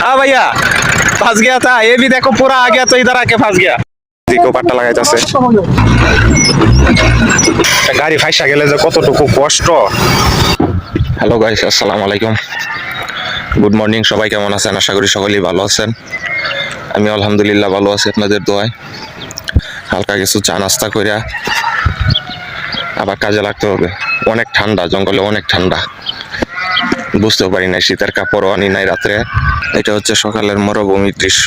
हाँ भैया फंस गया था। ये भी देखो पूरा आ गया तो इधर आके फंस गया। দেখো পাট্টা লাগাইতাছে গাড়ি ফাইসা গেলে যে কতটুকু কষ্ট। হ্যালো গাইস, আসসালামু আলাইকুম, গুড মর্নিং। সবাই কেমন আছেন? আশা করি সকলেই ভালো আছেন। আমি আলহামদুলিল্লাহ ভালো আছি আপনাদের দোয়ায়। হালকা কিছু চা নাস্তা কইরা আবার কাজে লাগতে হবে। অনেক ঠান্ডা, জঙ্গলে অনেক ঠান্ডা, বুঝতেও পারি না, শীতের কাপড়ও আনি নাই রাত্রে। এটা হচ্ছে সকালের মরুভূমির দৃশ্য।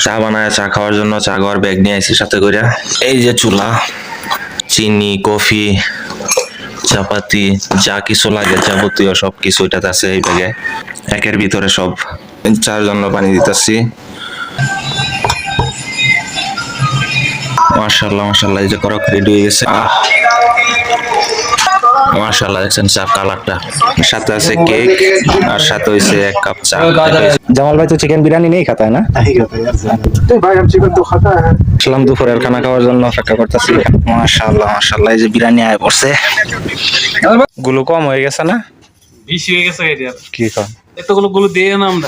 চা বানায় চা খাওয়ার জন্য চা খাওয়ার ব্যাগ নিয়ে আসি সাথে করে। এই যে চুলা, চিনি, কফি, চাপাতি, যা কিছু লাগে যাবতীয় সব কিছু এটাতে আছে এই ব্যাগে। একের ভিতরে সব। চার জন্য পানি দিতেছি। মাশাআল্লাহ মাশাআল্লাহ, এই যে করক রেডি হয়ে গেছে। মাশাআল্লাহ, দেখছেন চা কালারটা। সাথে আছে কেক আর সাথে হইছে এক কাপ চা। জামাল ভাই তো চিকেন বিরিয়ানি নেই খাতা है ना? नहीं खाता यार तो भाई हम चिकन तो खाता है। আসলাম দুপুরের খানা খাওয়ার জন্য অপেক্ষা করতেছি। মাশাআল্লাহ মাশাআল্লাহ, এই যে বিরিয়ানি আয় পড়ছে। গুলো কম হয়ে গেছে না? বেশি হয়ে গেছে এটা। কি কম? এতগুলো গুলো দিয়ে না আমরা।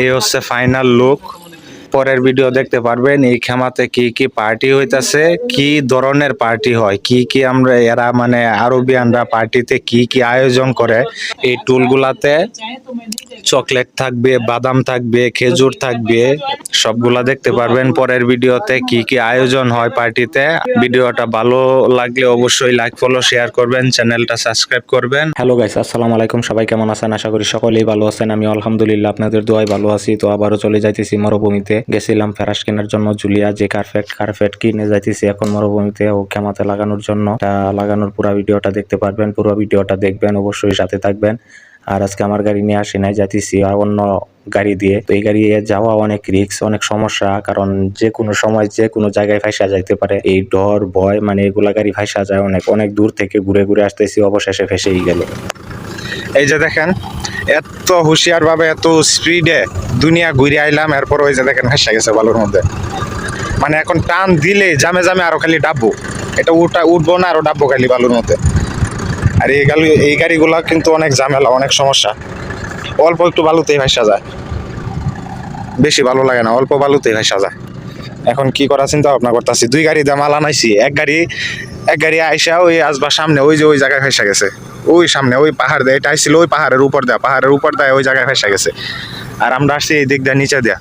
এই হচ্ছে ফাইনাল লুক। পরের ভিডিও দেখতে পারবেন এই খেমাতে কি কি পার্টি হইতাছে, কি ধরনের পার্টি হয়, কি কি আমরা এরা মানে আরবিয়ানরা পার্টিতে কি কি আয়োজন করে। এই টুলগুলাতে চকলেট থাকবে, বাদাম থাকবে, খেজুর থাকবে, সবগুলা দেখতে পারবেন পরের ভিডিওতে কি কি আয়োজন হয় পার্টিতে। ভিডিওটা ভালো লাগলে অবশ্যই লাইক, ফলো, শেয়ার করবেন, চ্যানেলটা সাবস্ক্রাইব করবেন। হ্যালো গাইস, আসসালামু আলাইকুম। সবাই কেমন আছেন? আশা করি সকলেই ভালো আছেন। আমি আলহামদুলিল্লাহ আপনাদের দোয়ায় ভালো আছি। তো আবারও চলে যাইতেছি মরুভূমিতে। গেছিলাম ফেরাস কেনার জন্য, জুলিয়া যে কার্পেট কিনে যাইতেছি এখন মরুভূমিতে ও খেমাতে লাগানোর জন্য। লাগানোর পুরো ভিডিওটা দেখতে পারবেন, পুরো ভিডিওটা দেখবেন, অবশ্যই সাথে থাকবেন। আর আজকে আমার গাড়ি নিয়ে আসি নাই, যাইতেছি অন্য গাড়ি দিয়ে। তো এই গাড়ি যাওয়া অনেক রিস্ক, অনেক সমস্যা, কারণ যে কোনো সময় যে কোনো জায়গায় ফাইসা যাইতে পারে। এই ডর ভয় মানে এগুলা গাড়ি ফাইসা যায় অনেক অনেক দূর থেকে ঘুরে ঘুরে আসতেছি, অবশেষে ফেসেই গেল। এই যে দেখেন, এত হুঁশিয়ার ভাবে এত স্পিডে দুনিয়া ঘুরে আইলাম, এরপর ওই যে দেখেন ফাইসা গেছে বালুর মধ্যে। মানে এখন টান দিলে জামে জামে আরো খালি ডাববো, এটা উঠবো না, আরো ডাববো খালি বালুর মধ্যে। আর এই গাড়িগুলা কিন্তু অনেক ঝামেলা, অনেক সমস্যা। অল্প একটু বালুতেই ভাসা যায়, বেশি ভালো লাগে না, অল্প বালুতেই ভাসা যায়। এখন কি করার চিন্তা ভাবনা করতেছি। দুই গাড়ি দিয়ে মাল আনাইছি, এক গাড়ি আইসা ওই আসবার সামনে ওই যে ওই জায়গায় ভাসা গেছে, ওই সামনে ওই পাহাড় দেয়, এটা আইছিল ওই পাহাড়ের উপর দেয় ওই জায়গায় ভাসা গেছে। আর আমরা আসছি এই দিক দিয়ে নিচে দেয়া,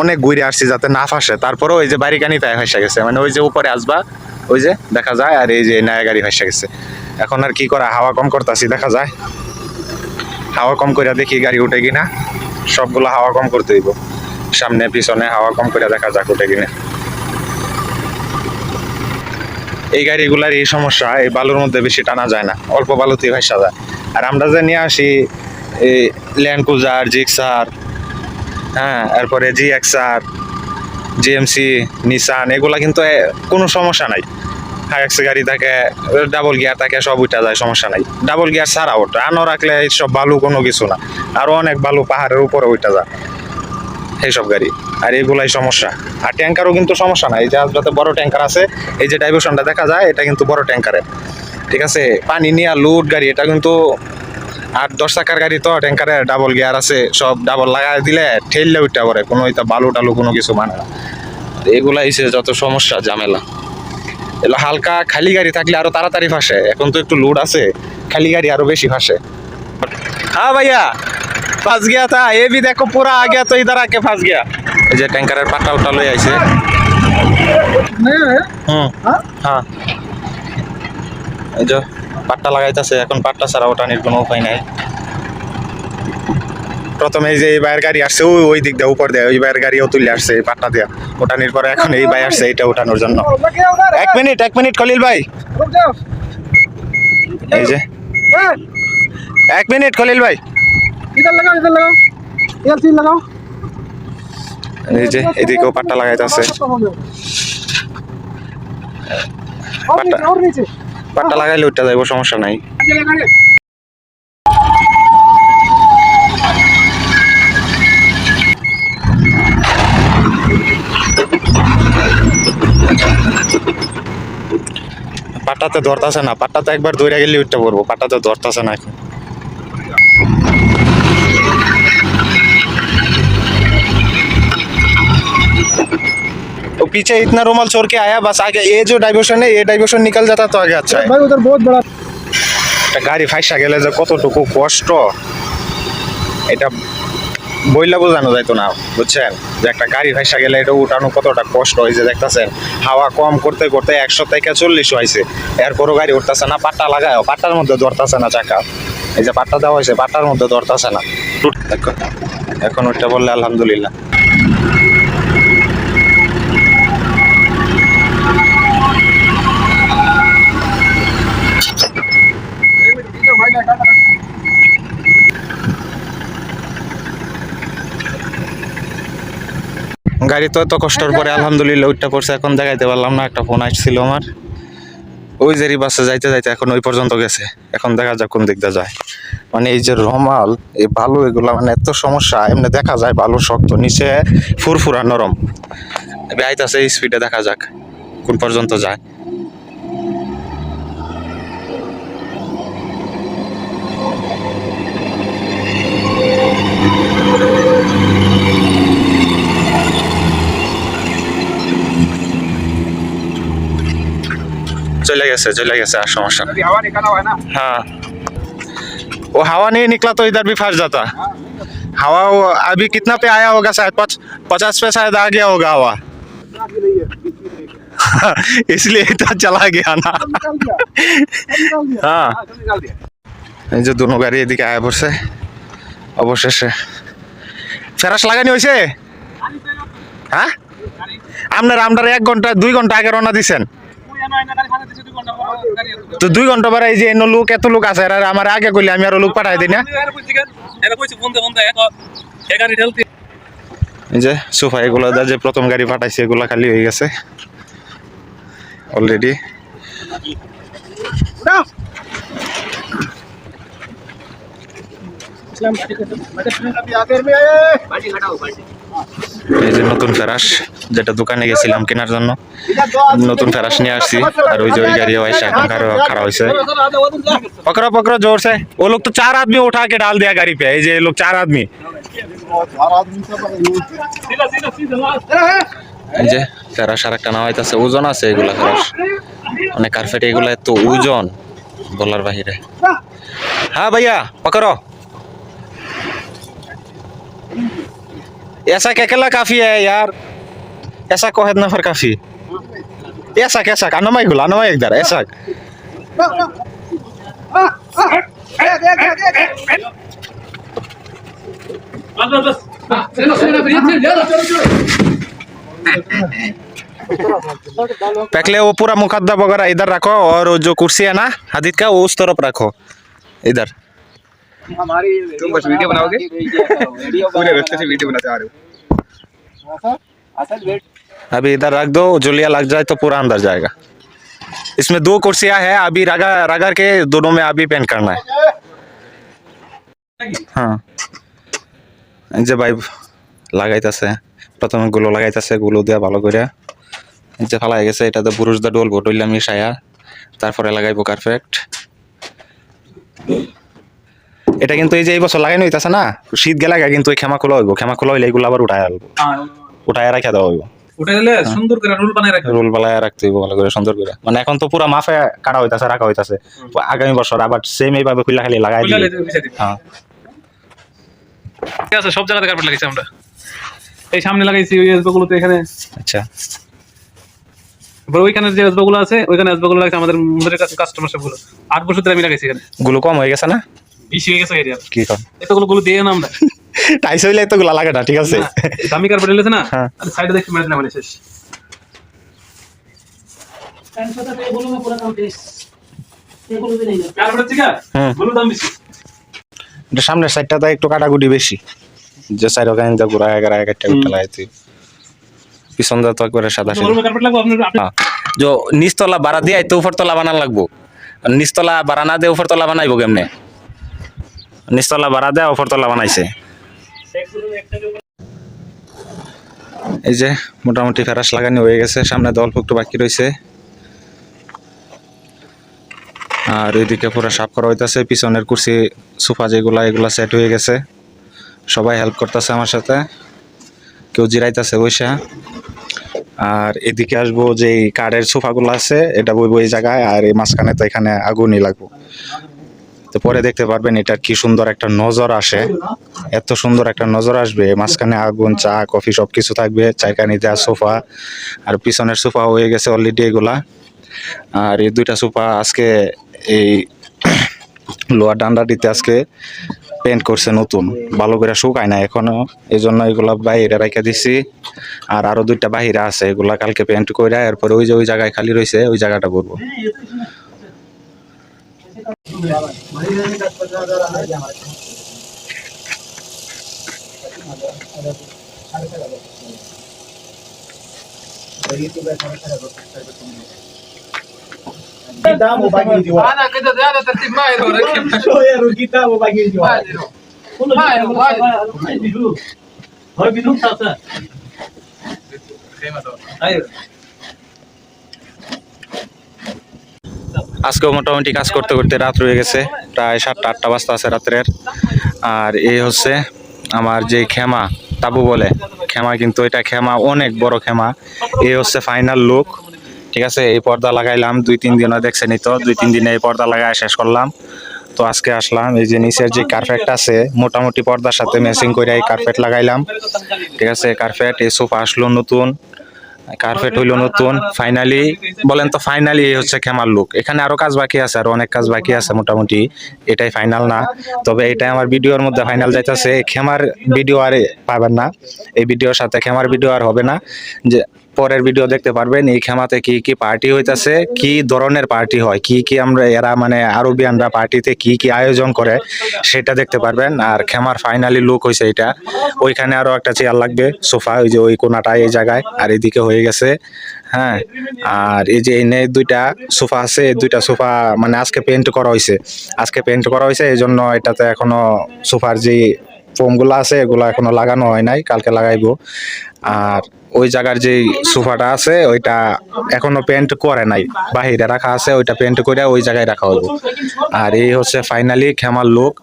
অনেক ঘুরে আসছি যাতে না ফাঁসে। তারপরে ওই যে বাড়িকানিতে ভাসা গেছে, মানে ওই যে উপরে আসবা ওই যে দেখা যায়, আর এই যে নয়া গাড়ি ভাসা গেছে। এখন আর কি করা, হাওয়া কম করতেছি, দেখা যায় হাওয়া কম করে দেখি গাড়ি উঠে কিনা। সবগুলো হাওয়া কম করতে দিব, সামনে পিছনে হাওয়া কম করে দেখা যাক উঠে কিনা। এই গাড়িগুলার এই সমস্যা, এই বালুর মধ্যে বেশি টানা যায় না, অল্প বালুতেই ভাসা যায়। আর আমরা যে নিয়ে আসি এই ল্যান্ড ক্রুজার, জিক্সার, হ্যাঁ, এরপরে GX-R, GMC, নিসান, এগুলা কিন্তু কোনো সমস্যা নাই। হাইএক্স গাড়ি থাকে, ডাবল গিয়ার থাকে, সব উঠা যায়, সমস্যা নাই। ডাবল গিয়ার ছাড়া ওটা আনো রাখলে সব বালু কোনো কিছু না, আরো অনেক বালু পাহাড়ের উপরে উঠা যায় এইসব গাড়ি। আর এগুলাই সমস্যা। আর ট্যাঙ্কারও কিন্তু সমস্যা নাই, এই যে যাতে বড় ট্যাঙ্কার আছে, এই যে ডাইভারশনটা দেখা যায় এটা কিন্তু বড় ট্যাঙ্কারে, ঠিক আছে। পানি নিয়ে লুট গাড়ি, এটা কিন্তু 8-10 চাকার গাড়ি, তো ট্যাঙ্কারে ডাবল গিয়ার আছে, সব ডাবল লাগাই দিলে ঠেললে উঠতে পারে, কোনো এটা বালু টালু কোনো কিছু মানে না। এগুলাই যত সমস্যা ঝামেলা। এগুলো হালকা খালি গাড়ি থাকলে আরো তাড়াতাড়ি ফাঁসে, এখন তো একটু লোড আছে, খালি গাড়ি আরো বেশি ফাঁসে। हाँ भैया फंस गया था, ये भी देखो पूरा आ गया तो इधर आके फंस गया। এই যে ট্যাঙ্কারের পাটা উটা লই আইছে। হ্যাঁ, এই যে পাট্টা লাগাইতেছে, এখন পাট্টা ছাড়া ওঠানোর কোনো উপায় নাই। প্রথমে এই যে এই বাইরের গাড়ি আসছে ওই দিক দিয়ে উপর দেয়, ওই বাইরের গাড়িও তুলে আসছে এই পাট্টা দিয়ে ওঠানোর পরে, এখন এই ভাই আসছে এটা ওঠানোর জন্য। এক মিনিট খলিল ভাই, এই যে 1 মিনিট খলিল ভাই, ইধার লাগাও এই যে এদিকেও পাট্টা লাগাইতেছে। পাট্টা লাগাইলে উঠতে যাইব, সমস্যা নাই। পাট্টাতে ধরতেছে না, পাট্টাতে একবার দৌড়ে গেলে উঠতে পড়বো, পাট্টাতে ধরতেছে না এখন। तो पीछे इतना रुमाल छोड़ के आया, बस आगे ये जो डाइवर्शन है, ये डाइवर्शन निकल जाता तो आगे अच्छा है। भाई उधर बहुत बड़ा গাড়ি ফাইসা গেলে যে কতটুকু কষ্ট এটা বইলা বোঝানো যাইতো না, বুঝছেন? যে একটা গাড়ি ফাইসা গেলে এটা উঠানো কতটা কষ্ট হয়েছে দেখতেছেন। হাওয়া কম করতে করতে 100 থেকে 40 হয়েছে, এরপরও গাড়ি উঠতেছে না। পাট্টা লাগায়, পাট্টার মধ্যে ধরতেছে না চাকা। এই যে পাট্টা দেওয়া হয়েছে, পাট্টার মধ্যে ধরতেছে না। এখন ওইটা বললে আলহামদুলিল্লাহ। গাড়ি তো এত কষ্টের পরে আলহামদুলিল্লাহ উঠতে পড়ছে। এখন দেখাইতে পারলাম না, একটা ফোন আসছিল আমার। ওই যে বাসে যাইতে যাইতে এখন ওই পর্যন্ত গেছে। এখন দেখা যাক কোন দিক দিয়ে যায়। মানে এই যে রমাল, এই বালু, এগুলা মানে এত সমস্যা। এমনি দেখা যায় বালু শক্ত, নিচে ফুরফুরা নরম। আইতাছে এই স্পিডে, দেখা যাক কোন পর্যন্ত যায়। चले गए समस्या। हवा निकाला हुआ है ना। हाँ, वो हवा नहीं निकला तो इधर भी फंस जाता। हवा वो अभी कितना पे आया होगा, शायद 50 पे शायद आ गया होगा हवा। इसलिए इतना चला गया ना। हाँ, এই যে দুনো গাড়ি এদিকে আয়া পড়ছে অবশেষে। ফেরাস লাগানি হয়েছে? হ্যাঁ, আপনার 1 ঘন্টা 2 ঘন্টা আগে রওনা দিছেন তো 2 ঘন্টা পরে এই যে এত লোক আছে, আর আমার আগে কইলে আমি আরো লোক পাঠাই দিই না। এই যে সোফা এগুলো যে প্রথম গাড়ি পাঠাইছে, এগুলা খালি হয়ে গেছে অলরেডি। এই যে নতুন ফেরাস, যেটা দোকানে গেছিলাম কেনার জন্য, নতুন ফেরাস নিয়ে আসছি। আর ওই যে ওই গাড়ি এখন খারাপ হয়েছে। पकड़ो पकड़ो जोर से। वो लोग तो 4 आदमी उठा के डाल दिया गाड़ी पे। ये जे लोग 4 आदमी, এই যে ফেরাস আর একটা নাও হইতাছে। ওজন আছে এগুলা ফেরাস, মানে কার্পেট এগুলা এত ওজন বলার বাহিরে। हाँ भैया पकड़ो। ऐसा अकेला काफी है यार, ऐसा को है नफर काफी। ऐसा कैसा अनमाई गुला अनमाई इधर ऐसा। पहले वो पूरा मुकद्दम वगैरह इधर रखो, और जो कुर्सी है ना हदीद का, वो उस तरफ रखो इधर। हमारी तुम बस वीडियो बनाओगे? पूरे रास्ते से वीडियो बनाते आ रहे हो। असल वेट अभी इधर रख दो, जुलिया लग जाए तो पूरा अंदर जाएगा। इसमें 2 कुर्सियां हैं, अभी रगड़ के दोनों में अभी पेंट करना है। हाँ, এই যে ভাই লাগাইতেছে, প্রথমে গুলো লাগাইতেছে, গুলো দিয়ে ভালো করে এই যে ফালাই গেছে। এটাতে বুরুশ দা ডলবো, ডইলা মিশায়া তারপরে লাগাইবো কার্পেট। এটা কিন্তু এই যে এই বছর লাগানো হইতাছে না, শীত গেলে কিন্তু ওই খেমা খোলা হইব। খেমা খোলা হইলে এগুলো আবার উঠায় আনবো, উঠায় রাখা দেওয়া হইব। উঠাইলে সুন্দর করে রোল বানায় রাখবে, রোল বানায় রাখতে হইব ভালো করে সুন্দর করে। মানে এখন তো পুরা মাফে কাটা হইতাছে, রাখা হইতাছে। আগামী বছর আবার সেম এইভাবে খুলা খালি লাগাই দিই। হ্যাঁ, ঠিক আছে, সব জায়গাতে কার্পেট লাগাইছি আমরা। এই সামনে লাগাইছি ওই এসবাগুলোতে, এখানে। আচ্ছা, ওইখানে যে এসবাগুলো আছে, ওইখানে এসবাগুলো লাগাইছি আমাদের মুদের কাছে কাস্টমার সবগুলো। 8 বছর ধরে আমি লাগাইছি এখানে। গুলো কম হয়ে গেছে না? বেশি হয়ে গেছে এরিয়া। কি কম? এতগুলো দিয়ে না আমরা টাইস হইলে এতগুলো লাগে না, ঠিক আছে। দামি কার্পেট এলেছে না, হ্যাঁ। আর সাইডে দেখি মেরে না, মানে শেষ। কার্পেট ঠিক আছে, বলো দাম বেশি। এটা সামনের সাইডটাতে একটু কাটাকুটি বেশি, যে সাইড ওখানে যা ঘুরা এগারা একটা উঠে লাগাইতে। পিছন দা তো একবারে সাদা সাদা। কার্পেট লাগবে আপনার। हाँ, जो निचतला बारा दिया तो ऊपर तला बना लगबो, निचतला बारा ना दे ऊपर तला बनाइबो केमने? निचतला बारा दे ऊपर तला बानाइছে। এই যে মোটামুটি ফেরাস লাগানো হয়ে গেছে, সামনে অল্প একটু বাকি রয়েছে। আর ওইদিকে পুরো সাফ করা হইতাছে, পিছনের কুর্সি সোফা যেগুলা এগুলা সেট হয়ে গেছে, সবাই হেল্প করতেছে আমার সাথে, কেউ জিরাইতেছে বৈশা। আর এদিকে আসবো যে কাঠের সোফাগুলো আছে এটা বইবো এই জায়গায়, আর এই মাঝখানে তো এখানে আগুনই লাগবো। তো পরে দেখতে পারবেন এটার কি সুন্দর একটা নজর আসে, এত সুন্দর একটা নজর আসবে, মাঝখানে আগুন, চা কফি সবকিছু থাকবে, চাইকানি দেওয়া সোফা, আর পিছনের সোফা হয়ে গেছে অলরেডি এগুলা। আর এই দুইটা সোফা আজকে এই লোহার ডান্ডাটিতে আজকে পেন্ট করছে নতুন, ভালো করে শুকায় না এখনো, এই জন্য এগুলা বাইরে রেখে দিছি। আর আরো দুইটা বাহিরে আছে, এগুলা কালকে পেন্ট করে এরপরে ওই যে ওই জায়গায় খালি রয়েছে ওই জায়গাটা করবো। Kita mau bagi jiwa. Mana kita ada tertib main orang kita. Oh ya, kita mau bagi jiwa. Main dulu. Hai bidu sasa. Ayo. আজকেও মোটামুটি কাজ করতে করতে রাত হয়ে গেছে, প্রায় 7টা-8টা বাজতে আছে রাত্রের। আর এই হচ্ছে আমার যে খেমা তাবু বলে খেমা, কিন্তু এটা খেমা অনেক বড় খেমা। এই হচ্ছে ফাইনাল লুক, ঠিক আছে। এই পর্দা লাগাইলাম 2-3 দিনও দেখছেনই তো, 2-3 দিনে এই পর্দা লাগাই শেষ করলাম। তো আজকে আসলাম, এই যে নিচের যে কার্পেট আছে মোটামুটি পর্দার সাথে ম্যাচিং করে এই কার্পেট লাগাইলাম, ঠিক আছে। কার্পেট, এই সোফা আসলো নতুন, কার্পেট হইলো নতুন। ফাইনালি বলেন তো, ফাইনালি এই হচ্ছে খেমার লুক। এখানে আরো কাজ বাকি আছে, আর অনেক কাজ বাকি আছে, মোটামুটি এটাই ফাইনাল না। তবে এটাই আমার ভিডিওর মধ্যে ফাইনাল যাইতেছে, খেমার ভিডিও আর পাবেন না, এই ভিডিওর সাথে খেমার ভিডিও আর হবে না। যে পরের ভিডিও দেখতে পারবেন এই খেমাতে কি কি পার্টি হইতাছে, কি ধরনের পার্টি হয়, কি কি আমরা এরা মানে আরবিয়ানরা পার্টিতে কি কি আয়োজন করে সেটা দেখতে পারবেন। আর খেমার ফাইনালি লুক হয়েছে এটা। ওইখানে আরো একটা চেয়ার লাগবে, সোফা, ওই যে ওই কোনাটায় এই জায়গায়, আর এদিকে হয়ে গেছে, হ্যাঁ। আর এই যে এনে দুইটা সোফা আছে, এই দুইটা সোফা মানে আজকে পেন্ট করা হয়েছে, আজকে পেন্ট করা হয়েছে, এই জন্য এটাতে এখনো সোফার যে ফোমগুলো আছে এগুলো এখনো লাগানো হয় নাই, কালকে লাগাইবো। আর ওই জায়গার যে সোফাটা আছে ওইটা এখনো পেন্ট করে নাই, বাহিরে রাখা আছে, ওইটা পেন্ট করে ওই জায়গায় রাখা হইব। আর এই হচ্ছে ফাইনালি খেমার লুক।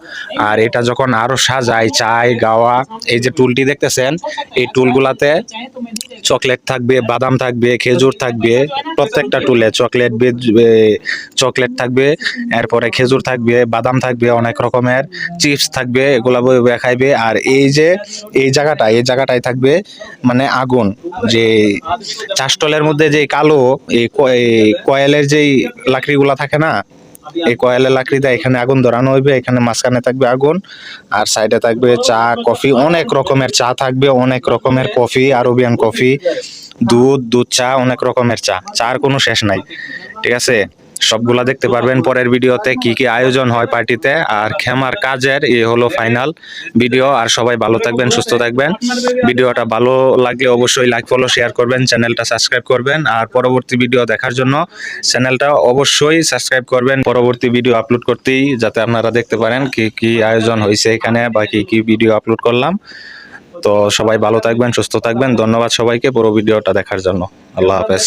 আর এটা যখন আরো সাজায়, চায় গাওয়া, এই যে টুলটি দেখতেছেন, এই টুলগুলাতে চকলেট থাকবে, বাদাম থাকবে, খেজুর থাকবে, প্রত্যেকটা টুলে চকলেট চকলেট থাকবে, এরপরে খেজুর থাকবে, বাদাম থাকবে, অনেক রকমের চিপস থাকবে, এগুলা বয়ে খাইবে। আর এই যে এই জায়গাটায় থাকবে মানে আগুন, যে চাষটলের মধ্যে যে কালো এই কয়েলের যেই লাকড়িগুলা থাকে না, এই কয়েলের লাকড়িতে এখানে আগুন ধরানো হইবে, এখানে মাঝখানে থাকবে আগুন, আর সাইডে থাকবে চা কফি, অনেক রকমের চা থাকবে, অনেক রকমের কফি, আরবিয়ান কফি, দুধ চা, অনেক রকমের চার কোনো শেষ নাই, ঠিক আছে। সবগুলা দেখতে পারবেন পরের ভিডিওতে কি কি আয়োজন হয় পার্টিতে। আর খেমার কাজের এই হলো ফাইনাল ভিডিও। আর সবাই ভালো থাকবেন, সুস্থ থাকবেন। ভিডিওটা ভালো লাগলে অবশ্যই লাইক, ফলো, শেয়ার করবেন, চ্যানেলটা সাবস্ক্রাইব করবেন। আর পরবর্তী ভিডিও দেখার জন্য চ্যানেলটা অবশ্যই সাবস্ক্রাইব করবেন, পরবর্তী ভিডিও আপলোড করতেই, যাতে আপনারা দেখতে পারেন কি কি আয়োজন হয়েছে এখানে বা কি কি ভিডিও আপলোড করলাম। তো সবাই ভালো থাকবেন, সুস্থ থাকবেন। ধন্যবাদ সবাইকে পুরো ভিডিওটা দেখার জন্য। আল্লাহ হাফেজ।